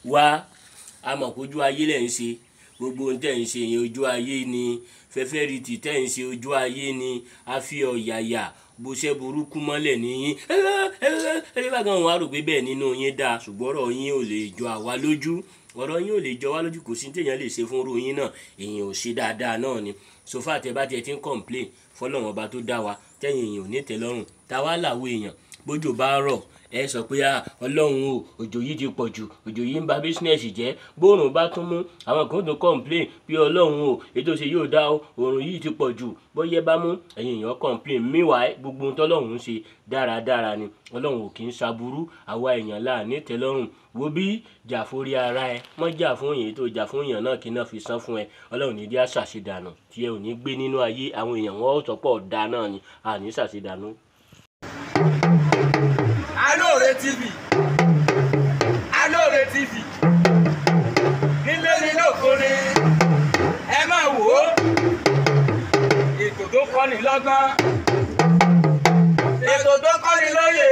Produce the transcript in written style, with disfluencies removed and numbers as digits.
wá a mọ̀ pé ojú ayé lẹ̀ ń ṣe gbogbo ohun tẹ̀ ń ṣe yẹn ojú ayé ni fẹ́fẹ́ rí ti tẹ̀ ń ṣe ojú ayé ni a fi ọ̀yàyà bó ṣe burúkú mọ́lẹ̀ níyín ẹbí bá gan wọn á rò pé bẹ́ẹ̀ nínú yín dáa ṣùgbọ́n ọ̀rọ̀ yín ò lè jọ àwa lójú ọ̀rọ̀ yín ò lè jọ wá lójú kò sí téèyàn lè ṣe fún irú yín náà èèyàn ò ṣe dáadáa náà ni sofa tẹ bá tiẹ̀ ti ń complain fọlọ́wọ́n ọba tó dá wa tẹ́yìn èèyàn ò ní tẹ́lọ́rùn táwa làwọ̀ èèyàn bójò bá rọ̀ ẹ sọ pé ọlọ́run o òjò yìí ti pọ̀ jù òjò yìí ń ba bísínẹ́sì jẹ́ bóòrùn bá tún mú àwọn kan tó complain pé ọlọ́run o ètò ṣe yóò dá o òòrùn yìí ti pọ̀ jù bóyá bá mú ẹ̀yin èèyàn complain meanwhile gbogbo ohun tọ́lọ́run ń ṣe dáradára ni ọlọ́run ò kì í ṣaburú àwa èèyàn là ní tẹ́lọ́rùn wo bí jà forí ara ẹ mọ́ jà fún èèyàn tó jà fún èèyàn náà kí náà fi san fún ẹ ọlọ́run ní dí àṣàṣedànù tí ẹ ò ní gbé nínú ayé àwọn èèyàn wọn ò tọ́pọ̀ dá náà ni àní ṣàṣedànù. Alore TV Alore TV nílé ní lóko ni ẹ máa wò ó ètò tó kọ́ni lọ́gbọ́n ètò tó kọ́ni lóye.